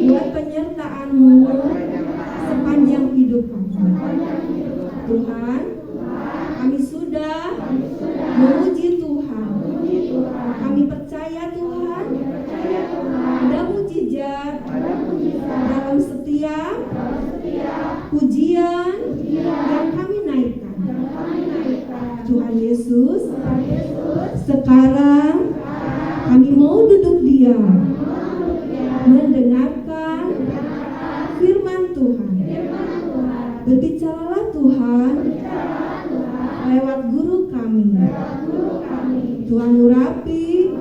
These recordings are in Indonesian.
buat penyertaan-Mu sepanjang hidup kami. Tuhan, kami sudah memuji Tuhan. Kami percaya Tuhan ada mujizat dalam setiap pujian yang kami naikkan. Tuhan Yesus, sekarang kami mau duduk diam mendengarkan firman Tuhan. Berbicaralah Tuhan lewat guru kami. Tuhan urapi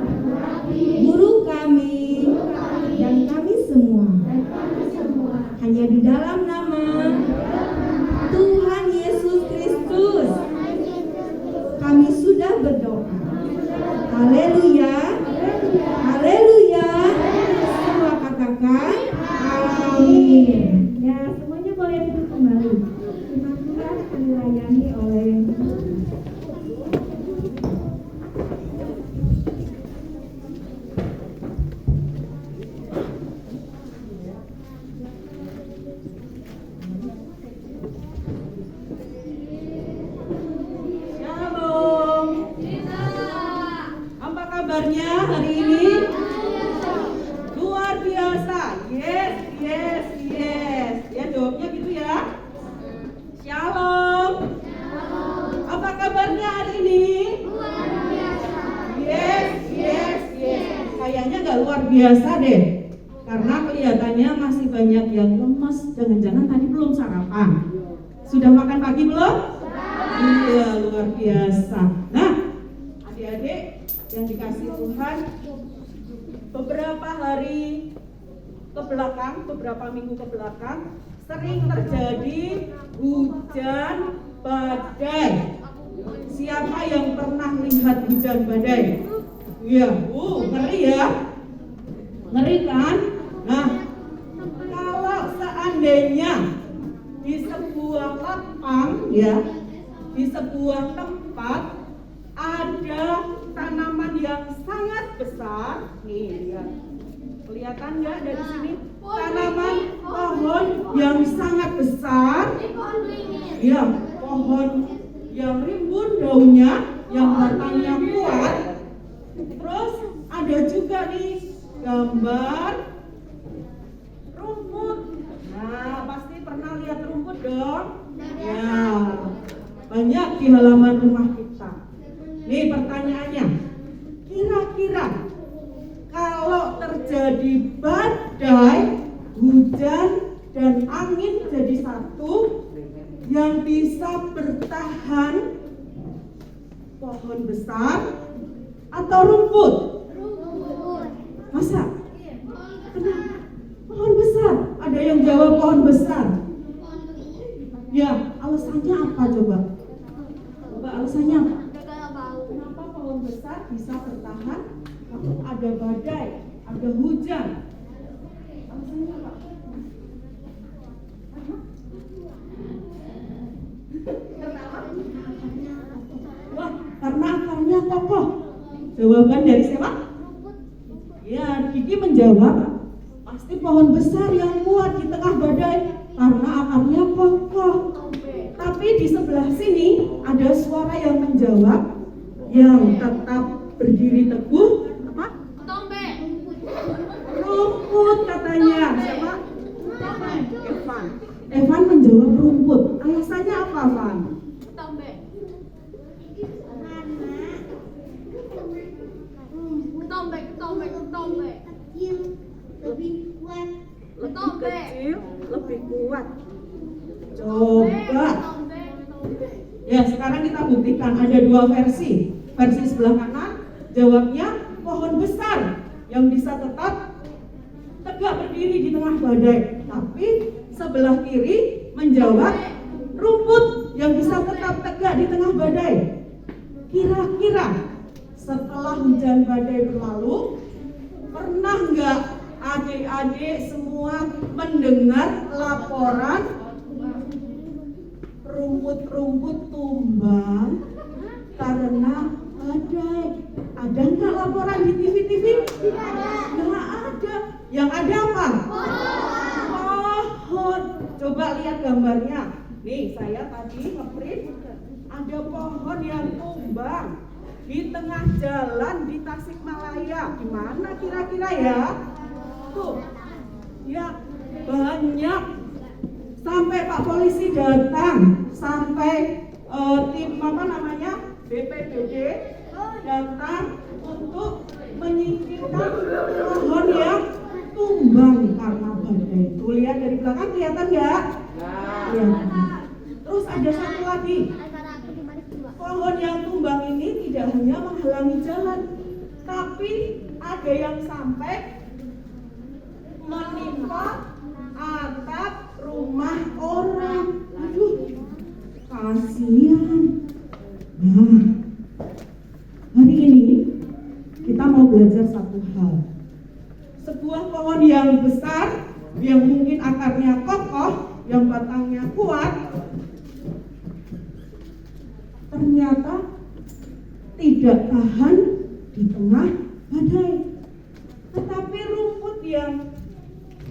guru kami dan kami semua. Hanya di dalam nama Tuhan Yesus Kristus kami sudah berdoa. Haleluya. Haleluya. Semua katakan amin. Ya, semuanya boleh duduk kembali. Terima kasih dilayani oleh kabarnya hari ini? Luar biasa. Yes. Ya jawabnya gitu ya. Shalom. Apa kabarnya hari ini? Luar biasa. Yes. Kayaknya gak luar biasa deh. Karena kelihatannya masih banyak yang lemas. Jangan-jangan tadi belum sarapan. Sudah makan pagi belum? Iya, luar biasa. Nah, adik-adik yang dikasih Tuhan, beberapa hari ke belakang, beberapa minggu ke belakang sering terjadi hujan badai. Siapa yang pernah lihat hujan badai? Iya, ngeri ya, ngeri kan? Nah, kalau seandainya di sebuah lapang ya, di sebuah tempat ada tanaman yang sangat besar, nih lihat, kelihatan nggak dari sini? Tanaman pohon yang sangat besar, ya, pohon yang rimbun daunnya, yang batangnya kuat. Terus ada juga nih gambar rumput. Nah, pasti pernah lihat rumput dong? Ya, banyak di halaman rumah kita. Nih pertanyaannya, kira-kira kalau terjadi badai, hujan, dan angin jadi satu, yang bisa bertahan pohon besar atau rumput? Masa? Kenapa? Pohon besar. Ada yang jawab pohon besar. Ya, alasannya apa coba? Coba alasannya apa? Kenapa pohon besar bisa bertahan waktu ada badai, ada hujan? Alasannya apa? Wah, karena akarnya kokoh. Jawaban dari siapa? Ya, Kiki menjawab, pasti pohon besar yang kuat di tengah badai karena akarnya kokoh. Tapi di sebelah sini ada suara yang menjawab, yang tetap berdiri teguh, apa? Rumput katanya. Siapa? Evan menjawab rumput. Alasannya apa, Van? Lebih kecil, lebih kuat. Coba. Ya, sekarang kita buktikan ada dua versi. Versi sebelah kanan jawabnya pohon besar yang bisa tetap tegak berdiri di tengah badai. Tapi sebelah kiri menjawab rumput yang bisa tetap tegak di tengah badai. Kira-kira setelah hujan badai berlalu, pernah nggak adik-adik semua mendengar laporan rumput-rumput tumbang karena badai? Ada nggak laporan di TV-TV? Nggak ada. Yang ada apa? Coba lihat gambarnya. Nih, saya tadi nge-print ada pohon yang tumbang di tengah jalan di Tasikmalaya. Gimana kira-kira ya? Tuh, ya banyak. Sampai Pak Polisi datang, sampai tim BPBD datang untuk menyingkirkan pohon yang tumbang karena badai. Tuh lihat dari belakang kelihatan nggak? Kelihatan. Terus ada satu lagi. Pohon yang tumbang ini tidak hanya menghalangi jalan, tapi ada yang sampai menimpa atap rumah orang. Aduh, kasihan. Nah, hari ini kita mau belajar satu hal. Sebuah pohon yang besar, yang mungkin akarnya kokoh, yang batangnya kuat, ternyata tidak tahan di tengah badai. Tetapi rumput yang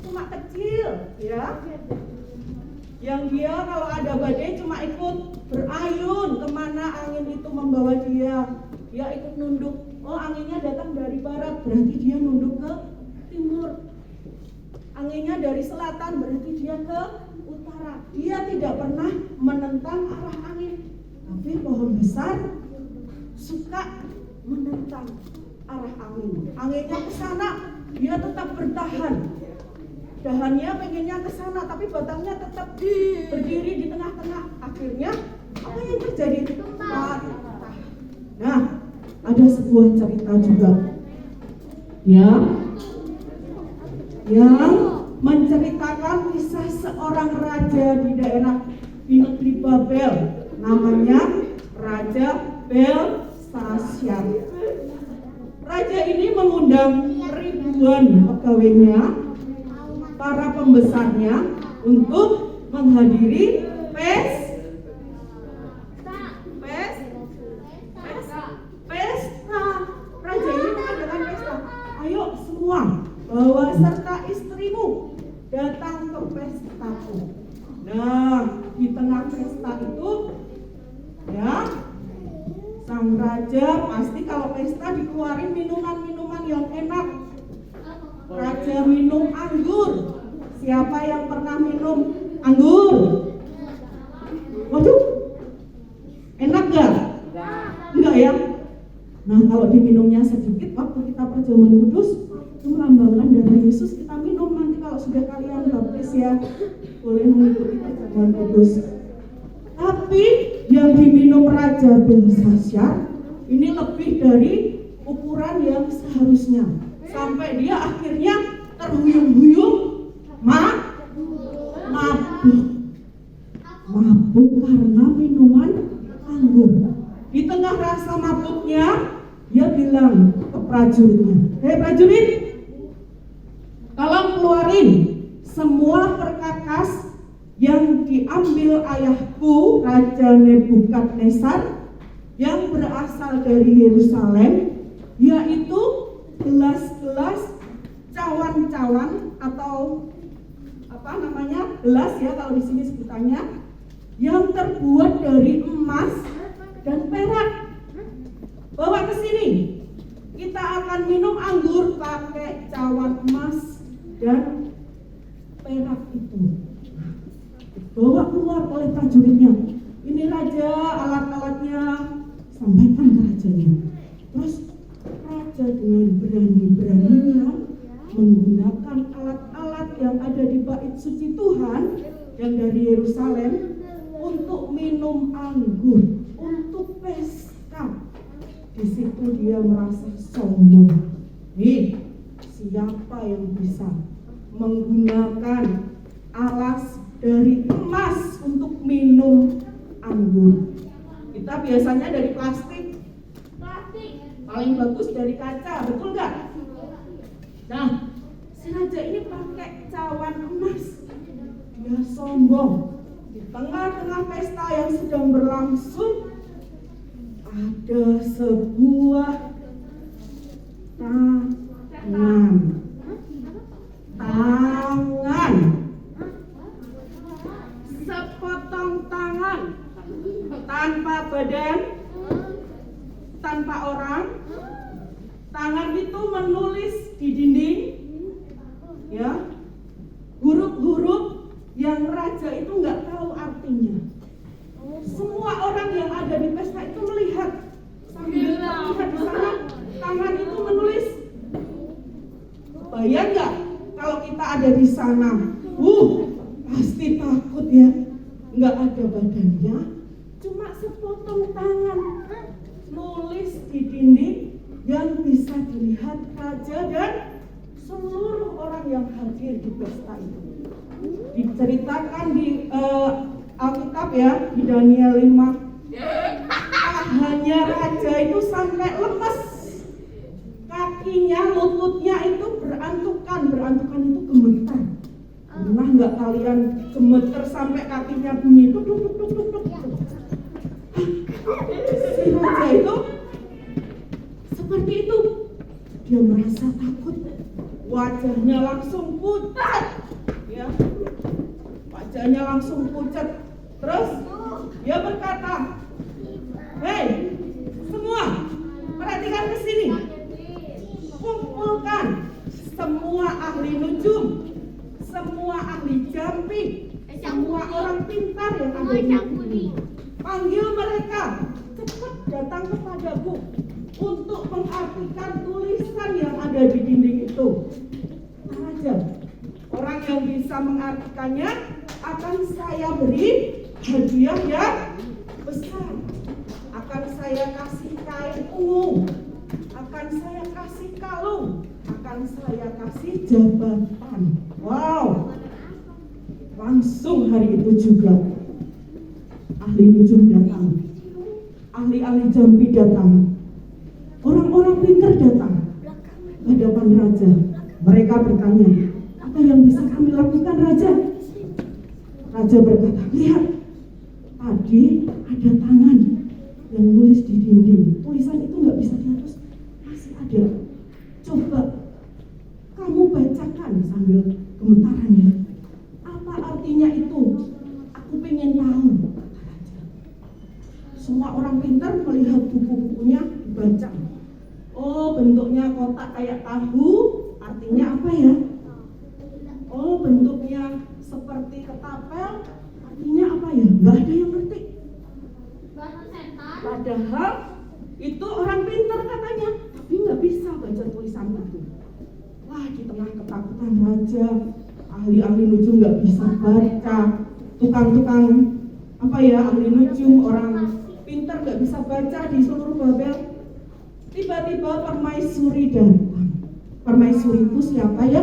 cuma kecil, ya, yang dia kalau ada badai cuma ikut berayun kemana angin itu membawa dia ikut nunduk. Oh, anginnya datang dari barat, berarti dia nunduk ke timur. Anginnya dari selatan, berarti dia ke utara. Dia tidak pernah menentang arah angin. Tapi pohon besar suka menentang arah angin. Anginnya ke sana, dia tetap bertahan. Dahannya pengennya ke sana, tapi batangnya tetap berdiri di tengah-tengah. Akhirnya apa yang terjadi? Patah. Nah, ada sebuah cerita juga yang menceritakan kisah seorang raja di negeri Babel, namanya Raja Belshazzar. Raja ini mengundang ribuan pegawainya, para pembesarnya, untuk menghadiri pesta. Raja ini mengadakan pesta. Ayo semua, bawa serta istrimu datang ke pestaku. Nah, di tengah pesta itu, ya, sang raja pasti kalau pesta dikeluarin minuman-minuman yang enak. Raja minum anggur. Siapa yang pernah minum anggur? Waduh, enak gak? Enggak ya? Nah, kalau diminumnya sedikit, waktu kita perjamuan kudus itu melambangkan darah Yesus, kita minum. Nanti kalau sudah kalian baptis ya, boleh mengikuti perjamuan kudus. Tapi yang diminum Raja Belshazzar ini lebih dari ukuran yang seharusnya, sampai dia akhirnya terhuyung-huyung mabuk karena minuman anggur. Di tengah rasa mabuknya, dia bilang ke prajuritnya, "Hei prajurit, tolong keluarin semua perkakas yang diambil ayahku Raja Nebukadnezar yang berasal dari Yerusalem, yaitu gelas-gelas, cawan-cawan atau gelas ya kalau di sini sebutannya, yang terbuat dari emas dan perak. Bawa ke sini. Kita akan minum anggur pakai cawan emas dan perak itu." Bawa keluar oleh prajuritnya. "Ini raja, alat-alatnya, sampaikan ke rajanya." Terus raja dengan berani-beraninya menggunakan alat-alat yang ada di bait suci Tuhan yang dari Yerusalem untuk minum anggur, untuk pesta. Di situ dia merasa sombong. Nih, siapa yang bisa menggunakan alas dari emas untuk minum anggur? Kita biasanya dari plastik, paling bagus dari kaca, betul nggak? Nah, si raja ini pakai cawan emas. Dia sombong. Di tengah-tengah pesta yang sedang berlangsung, ada sebuah tangan badan, tanpa orang. Tangan itu menulis di dinding, ya, huruf-huruf yang raja itu nggak tahu artinya. Semua orang yang ada di pesta itu melihat, sambil melihat di sana, tangan itu menulis. Bayang nggak kalau kita ada di sana? Pasti takut ya. Nggak ada badannya, cuma sepotong tangan nulis di dinding yang bisa dilihat raja dan seluruh orang yang hadir di pesta itu. Diceritakan di Alkitab ya, di Daniel 5, hanya raja itu sampai lemes, kakinya, lututnya itu berantukan itu gemetar. Pernah nggak kalian gemeter sampai kakinya bunyi tuk. Si raja itu seperti itu, dia merasa takut, wajahnya langsung pucat, ya, wajahnya langsung pucat. Terus dia berkata, "Hei, semua, perhatikan ke sini. Kumpulkan semua ahli nujum, semua ahli jampi, semua orang pintar yang ada di sini. Panggil mereka, cepat datang kepadaku untuk mengartikan tulisan yang ada di dinding itu." Raja, orang yang bisa mengartikannya akan saya beri hadiah yang besar. Akan saya kasih kain ungu, akan saya kasih kalung, akan saya kasih jabatan. Wow. Langsung hari itu juga ahli nujum datang, ahli-ahli jampi datang, orang-orang pintar datang ke hadapan raja. Mereka bertanya, "Apa yang bisa kami lakukan, Raja?" Raja berkata, "Lihat, tadi ada tangan yang nulis di dinding. Tulisan itu nggak bisa dihapus, masih ada. Coba kamu bacakan," sambil gemetaran ya. "Apa artinya itu? Aku pengen tahu," kata raja. Semua orang pintar melihat buku-bukunya, dibaca. Oh, bentuknya kotak kayak tahu, artinya apa ya? Oh, bentuknya seperti ketapel, artinya apa ya? Nggak ada yang ngerti. Padahal itu orang pintar katanya, tapi nggak bisa baca tulisan itu. Wah, di tengah ketakutan raja, ahli-ahli nujum nggak bisa baca, tukang-tukang apa ya, ahli nujum, orang pintar nggak bisa baca di seluruh Babel. Tiba-tiba permaisuri datang. Permaisuri itu siapa ya?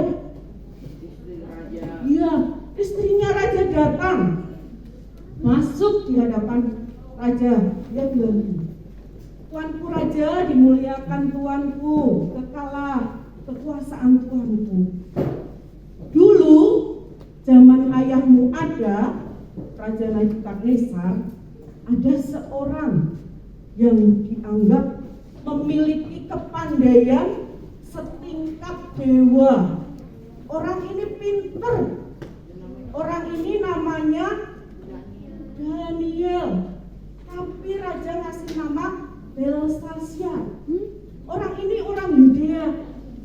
Iya, istrinya raja datang, masuk di hadapan raja. Dia bilang, "Tuanku raja, dimuliakan tuanku, kekalah kekuasaan tuanku. Dulu zaman ayahmu ada, Raja Nebukadnezar, ada seorang yang dianggap memiliki kepandaian setingkat dewa. Orang ini pinter. Orang ini namanya Daniel. Tapi raja ngasih nama Belshazzar. Orang ini orang Yudea.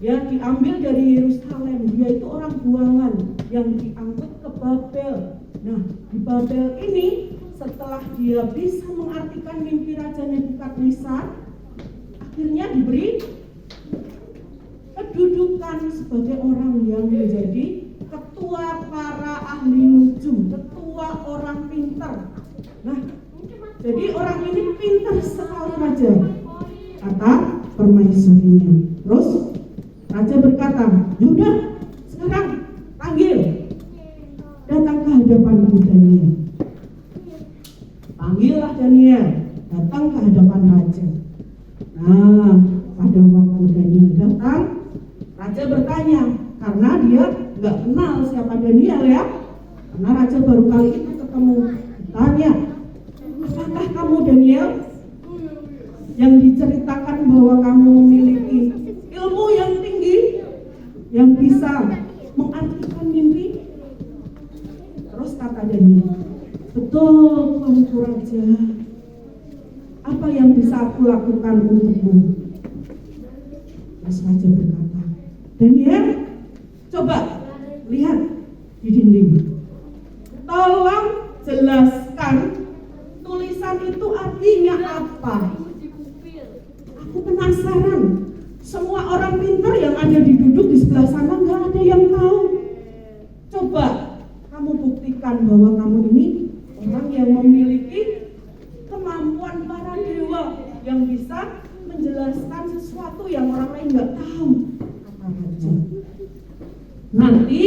Ya, diambil dari Yerusalem. Dia itu orang buangan yang diangkut ke Babel. Nah, di Babel ini setelah dia bisa mengartikan mimpi Raja Nebukadnezar, akhirnya diberi kedudukan sebagai orang yang menjadi ketua para ahli nujum, ketua orang pintar. Nah, jadi orang ini pintar sekali raja, kata permaisurinya. Terus raja berkata, "Yaudah, sekarang panggil, datang ke hadapanku Daniel." Panggillah Daniel, datang ke hadapan raja. Nah, pada waktu Daniel datang, raja bertanya, karena dia nggak kenal siapa Daniel ya, karena raja baru kali itu ketemu. Tanya, "Apakah kamu Daniel yang diceritakan bahwa kamu memiliki ilmu yang tinggi, yang bisa mengartikan mimpi?" Terus kata Daniel, "Betul, tuanku raja, apa yang bisa aku lakukan untukmu? Terus raja berkata, Daniel, coba lihat di dinding. Tolong jelaskan tulisan itu artinya apa? Aku penasaran. Semua orang pintar yang ada duduk di sebelah sana nggak ada yang tahu. Coba kamu buktikan bahwa kamu ini orang yang memiliki kemampuan para dewa yang bisa menjelaskan sesuatu yang orang lain nggak tahu, kata raja. Nanti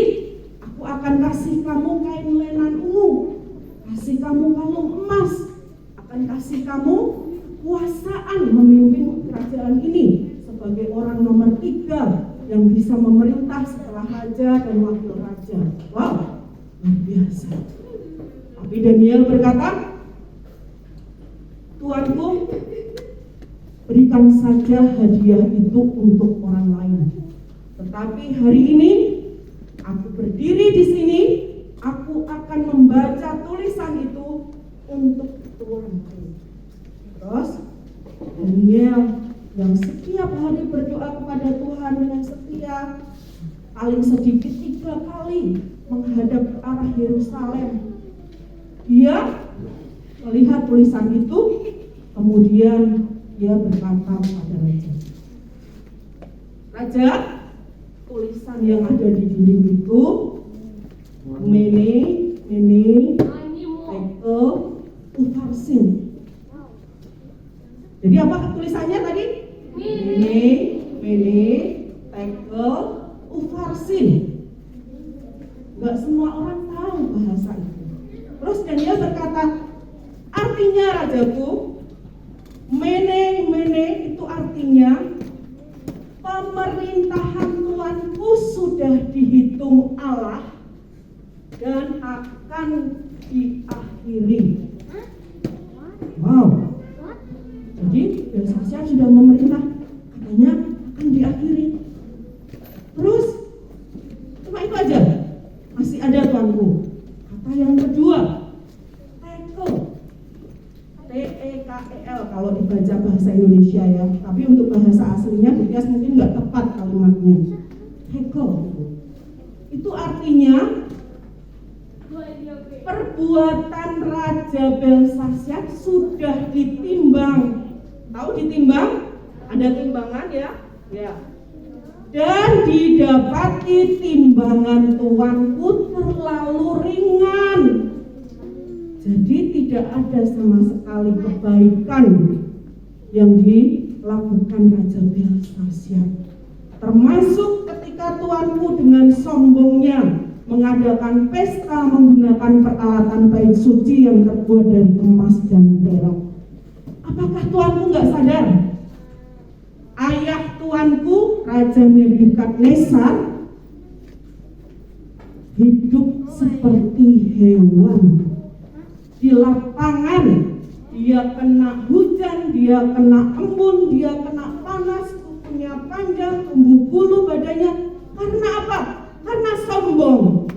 aku akan kasih kamu kain lenan ungu, kasih kamu kalung emas, akan kasih kamu kekuasaan memimpin kerajaan ini sebagai orang nomor 3 yang bisa memerintah setelah raja dan wakil raja. Wow, luar biasa. Tapi Daniel berkata, Tuanku, berikan saja hadiah itu untuk orang lain. Tetapi hari ini aku berdiri di sini, aku akan membaca tulisan itu untuk Tuanku. Terus Daniel yang setiap hari berdoa kepada Tuhan dengan setia, paling sedikit 3 kali menghadap ke arah Yerusalem. Dia melihat tulisan itu, kemudian dia berkata kepada raja, Raja, tulisan yang ada di dinding itu Mene, Tekel, Upharsin. Jadi apa tulisannya tadi? Mene, Tekel, Upharsin. Gak semua orang tahu bahasa itu. Terus Daniel berkata, artinya rajaku, Mene itu artinya pemerintahan Tuanku sudah dihitung Allah dan akan diakhiri. Wow. Jadi Belshazzar sudah memerintah, katanya akan diakhiri. Terus cuma itu aja? Masih ada Tuanku. Kata yang kedua, Tekel, Tekel kalau dibaca bahasa Indonesia ya. Tapi untuk bahasa aslinya Budias mungkin nggak tepat kalimatnya. Tekel itu artinya perbuatan Raja Belshazzar sudah ditimbang. Tahu ditimbang? Ada timbangan ya? Ya. Dan didapati timbangan Tuanku terlalu ringan. Jadi tidak ada sama sekali kebaikan yang dilakukan Raja Belshazzar. Termasuk ketika Tuanku dengan sombongnya mengadakan pesta menggunakan peralatan bait suci yang terbuat dari emas dan perak. Apakah Tuanku nggak sadar? Ayah Tuanku, Raja Nebukadnezar, hidup seperti hewan. Di lapangan, dia kena hujan, dia kena embun, dia kena panas, kukunya panjang, tumbuh bulu badannya. Karena apa? Karena sombong.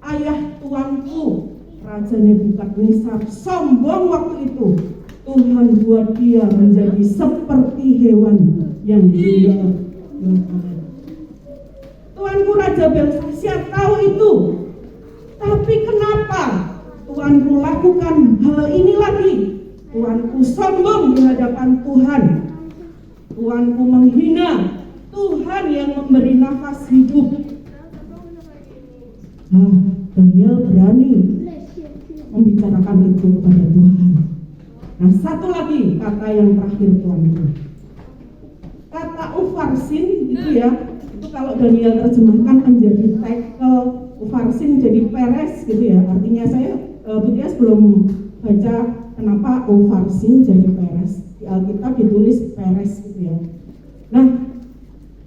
Ayah Tuanku, Raja Nebukadnezar, sombong waktu itu. Tuhan buat dia menjadi seperti hewan yang dia lakukan. Tuanku Raja Belshazzar tahu itu. Tapi kenapa Tuanku lakukan hal ini lagi? Tuanku sombong di hadapan Tuhan. Tuanku menghina Tuhan yang memberi nafas hidup. Nah, Daniel berani membicarakan itu kepada Tuhan. Nah, satu lagi kata yang terakhir Tuanku. Kata Upharsin itu ya, itu kalau Daniel terjemahkan menjadi Tekel, Upharsin jadi Peres gitu ya. Artinya saya Budias belum baca kenapa Upharsin jadi Peres. Di Alkitab ditulis Peres gitu ya. Nah,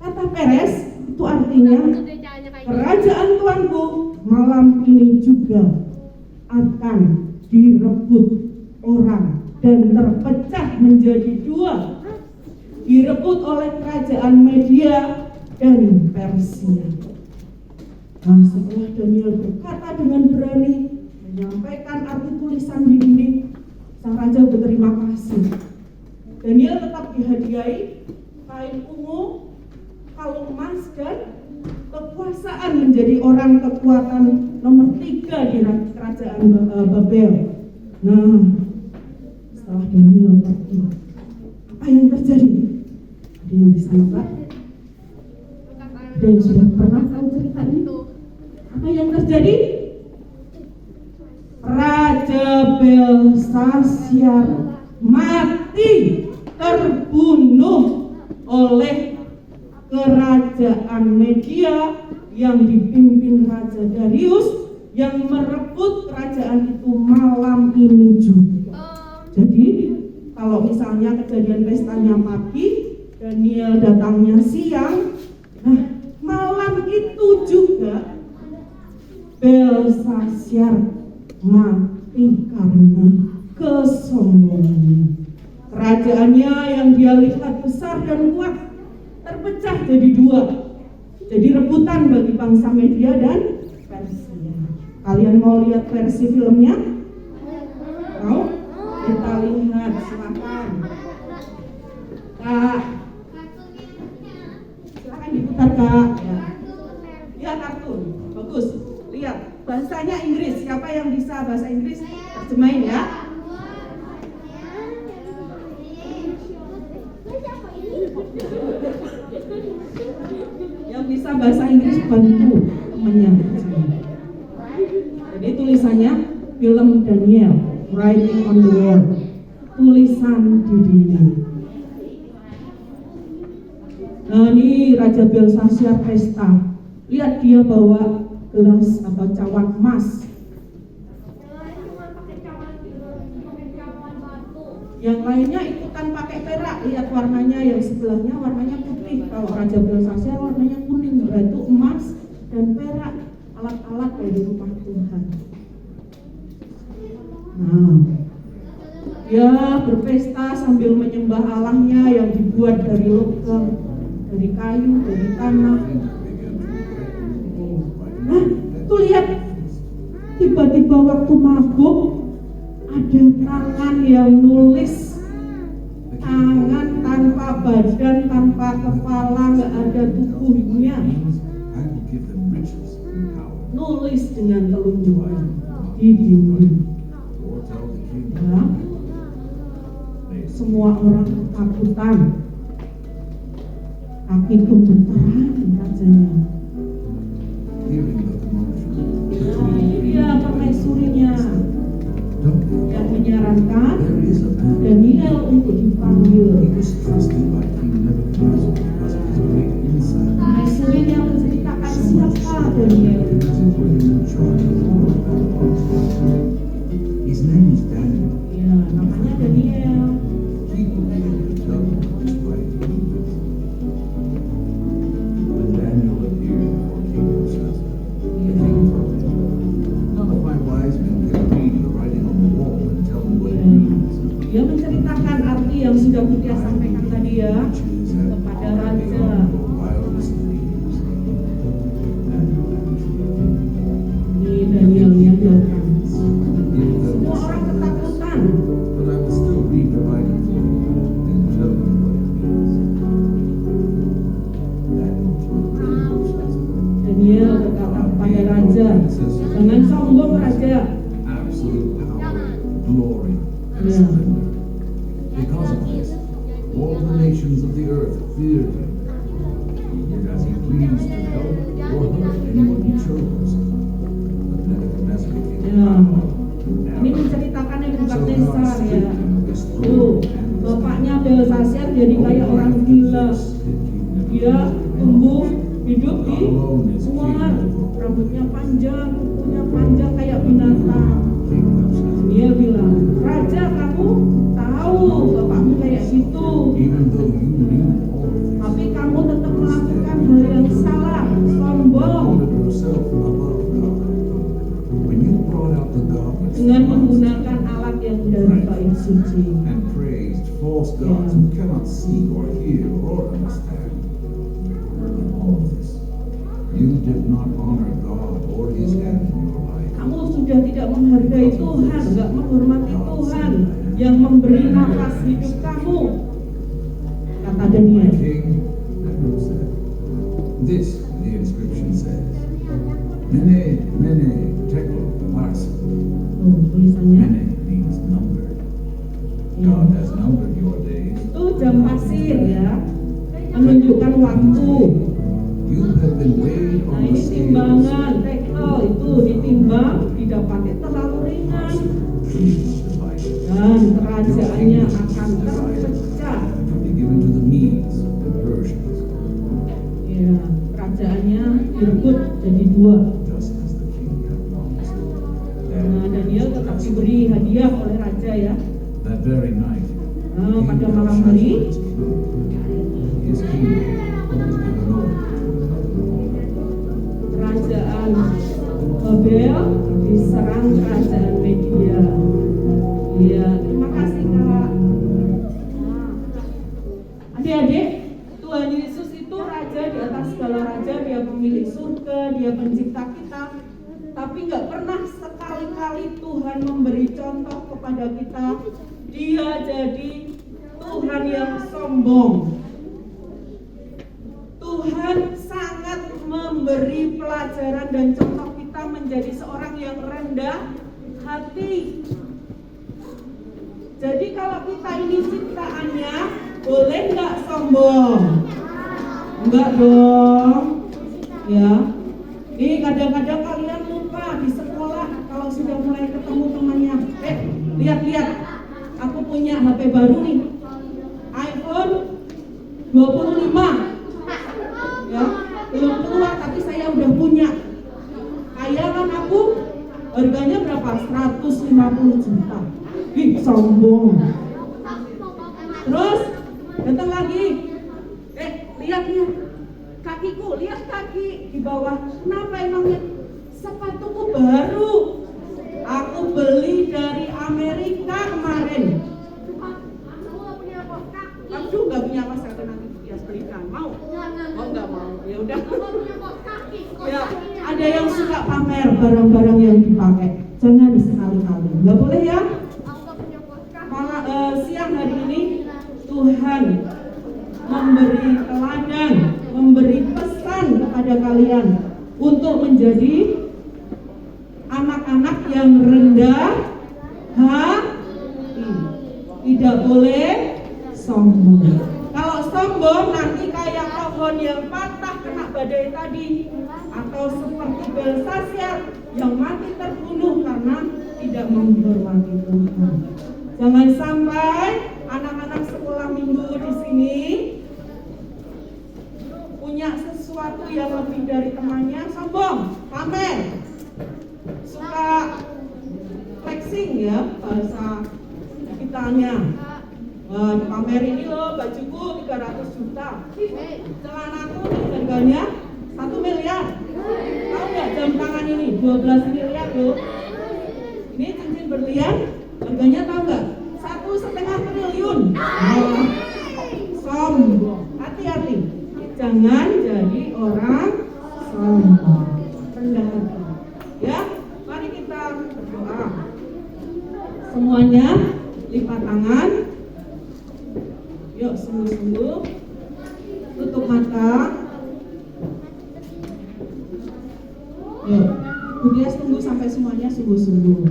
kata Peres itu artinya kerajaan Tuanku malam ini juga akan direbut orang dan terpecah menjadi 2, direbut oleh kerajaan Media dan Persia. Nah, setelah Daniel berkata dengan berani menyampaikan arti tulisan di dinding, Sang raja berterima kasih. Daniel tetap dihadiahi kain ungu, kalung emas, dan kekuasaan menjadi orang kekuatan nomor 3 di kerajaan Babel. Nah, setelah Daniel pergi, apa yang terjadi? Ada yang bisa nebak? Ada yang sudah pernah tahu cerita ini? Apa yang terjadi? Raja Belshazzar mati, terbunuh oleh kerajaan Media yang dipimpin Raja Darius yang merebut kerajaan itu malam ini juga. Jadi kalau misalnya kejadian pestanya pagi, Daniel datangnya siang, nah malam itu juga Belshazzar mati karena kesombongannya. Kerajaannya yang dia lihat besar dan kuat terpecah jadi 2, jadi rebutan bagi bangsa Media dan Persia. Kalian mau lihat versi filmnya? Mau? Kita lihat, silakan. Kak, silakan diputar Kak. Ya kartun, bagus. Lihat, bahasanya Inggris. Siapa yang bisa bahasa Inggris? Terjemahin ya. Yang bisa bahasa Inggris bantu temannya. Jadi tulisannya film Daniel, Writing on the Wall, tulisan di dinding. Nah ini Raja Belshazzar pesta. Lihat dia bawa gelas atau cawan emas. Yang lainnya ikutan pakai perak. Lihat warnanya, yang sebelahnya warnanya putih. Kalau Raja Belshazzar warnanya kuning, berarti emas dan perak, alat-alat dari rumah Tuhan. Nah, dia berpesta sambil menyembah Allahnya yang dibuat dari logam, dari kayu, dari tanah. Nah, tuh lihat, tiba-tiba waktu mabuk ada tangan yang nulis, tangan tanpa badan, tanpa kepala, nggak ada tubuhnya, nulis dengan telunjukan di dinding. Ya, semua orang ketakutan, kaki gemeteran rajanya. Dia permaisurinya yang menyarankan Daniel untuk dipanggil. Permaisurinya menceritakan siapa Daniel. Ya, namanya Daniel. Dia menceritakan arti yang sudah dia sampaikan tadi ya kepada raja. Ini Danielnya datang. Semua orang ketakutan. Daniel berkata kepada raja, jangan sombong raja. Ya. Because of this, all the nations of the earth feared him. As he pleased to help or hurt anyone he chose. But Nebuchadnezzar became powerful. Ini menceritakan Nebukadnezar ya. Tuh, bapaknya Belshazzar jadi kayak orang gila. Dia tumbuh hidup di luar, rambutnya panjang, kukunya panjang kayak binatang. Dia bilang, raja kamu tahu bapakmu kayak gitu, tapi kamu tetap melakukan hal yang salah, sombong, dengan menggunakan alat yang dari bait suci. False gods who cannot see or hear or understand. In all of this, you did not honor God or His hand in your life. Kamu sudah tidak menghargai Tuhan, nggak menghormati Tuhan. yang memberi nafas hidup kamu. Kata Daniel. King Nebuchadnezzar. This, the inscription says, Mene, Mene, Tekel, Parsa. Tulisannya. Mene means numbered. God has numbered your days. Itu jam pasir ya, menunjukkan waktu. You have been weighed Nah on the ini scales. timbangan, tekel itu ditimbang, didapatnya terlalu ringan. Peace divided. Dan kerajaannya akan terpecah. To be given to the Medes and Persians, Ya, kerajaannya direbut jadi dua. just as the king had promised. Nah, Daniel tetap diberi hadiah oleh raja ya. That very night, Nah, pada King malam hari, Belshazzar was killed. His kingdom was given over to another. kerajaan Babel diserang kerajaan Media. Iya, terima kasih Kak. Adik-adik, Tuhan Yesus itu raja di atas segala raja, dia pemilik surga, dia pencipta kita. Tapi nggak pernah sekali-kali Tuhan memberi contoh kepada kita. Dia jadi Tuhan yang sombong. Tuhan sangat memberi pelajaran dan contoh kita menjadi seorang yang rendah hati. Jadi kalau kita ini ciptaannya, boleh nggak sombong? Enggak dong. Ya. Ini kadang-kadang kalian lupa di sekolah kalau sudah mulai ketemu temannya. Lihat-lihat. Aku punya HP baru nih. iPhone 25. Ya, belum keluar tapi saya udah punya. Kaya kan aku? Harganya berapa? 150 juta. Ih, sombong. Terus datang lagi. Lihat kakiku, lihat kaki di bawah. Kenapa emangnya? Sepatuku baru. Aku beli dari Amerika kemarin. Aduh, nggak punya apa saya nanti dia belikan. Mau? Oh, nggak mau. Ya udah. Ya, ada yang suka pamer barang-barang yang dipakai. Jangan sekali-kali. Nggak boleh ya? Siang hari ini Tuhan memberi teladan, memberi pesan kepada kalian untuk menjadi anak-anak yang rendah hati. Tidak boleh sombong. Kalau sombong nanti kayak pohon yang patah kena badai tadi, atau seperti Belshazzar yang mati terbunuh karena tidak menghormati Tuhan. Jangan sampai anak-anak sekolah minggu di sini punya sesuatu yang lebih dari temannya, sombong, pamer, suka flexing ya bahasa kitanya. Pamer ini loh, bajuku 300 juta, celanaku nih harganya 1 miliar. Tahu nggak jam tangan ini 12 miliar loh. Ini cincin berlian harganya tahu nggak? 1,5 triliun. Sombong. Hati-hati, jangan jadi orang sombong, rendah hati. Ya, mari kita berdoa. Semuanya lipat tangan. Yuk, sungguh-sungguh tutup mata. Yuk, Budias tunggu sampai semuanya sungguh-sungguh.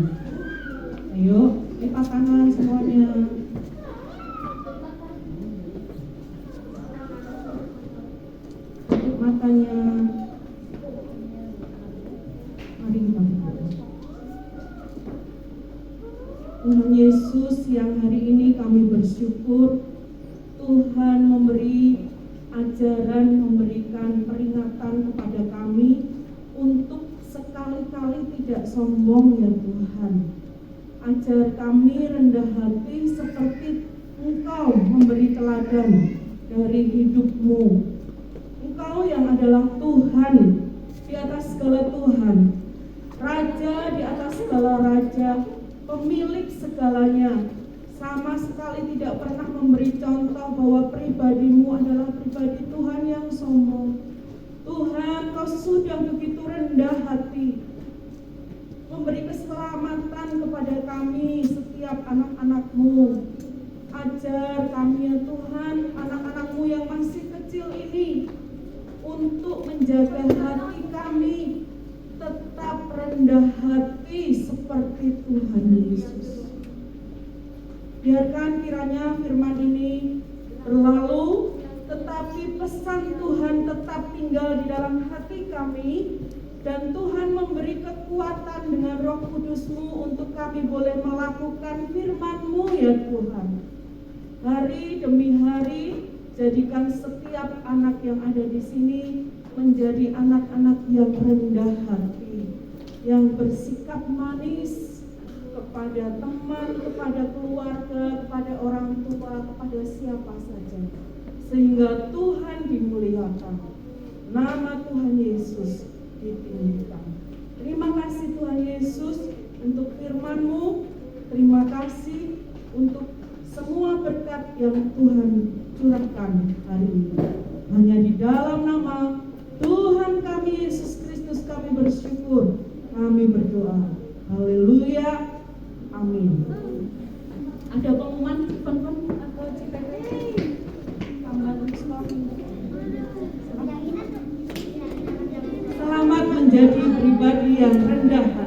Ayo, lipat tangan semuanya. Tutup matanya. Mari kita berdoa. Tuhan Yesus, yang hari ini kami bersyukur Tuhan memberi ajaran, memberikan peringatan kepada kami untuk sekali-kali tidak sombong ya Tuhan. Ajar kami rendah hati seperti Engkau memberi teladan dari hidup-Mu. Engkau yang adalah Tuhan di atas segala Tuhan, Raja di atas segala Raja, pemilik segalanya. Sama sekali tidak pernah memberi contoh bahwa pribadi-Mu adalah pribadi Tuhan yang sombong. Tuhan, Kau sudah begitu rendah hati, memberi keselamatan kepada kami setiap setiap anak-anak-Mu. Ajar kami ya Tuhan, anak-anak-Mu yang masih kecil ini, untuk menjaga hati kami tetap rendah hati seperti Tuhan Yesus. Biarkan kiranya firman ini berlalu, tetapi pesan Tuhan tetap tinggal di dalam hati kami, dan Tuhan memberi kekuatan dengan Roh Kudus-Mu untuk kami boleh melakukan firman-Mu ya Tuhan. Hari demi hari, jadikan setiap anak yang ada di sini menjadi anak-anak yang rendah hati, yang bersikap manis kepada teman, kepada keluarga, kepada orang tua, kepada siapa saja, sehingga Tuhan dimuliakan, nama Tuhan Yesus ditinggikan. Terima kasih Tuhan Yesus untuk firman-Mu, terima kasih untuk semua berkat yang Tuhan curahkan hari ini. Hanya di dalam nama Tuhan kami Yesus Kristus kami bersyukur, kami berdoa. Haleluya, amin. Ada pengumuman Fon atau CPT? Tambahan skor. Selamat menjadi pribadi yang rendah hati.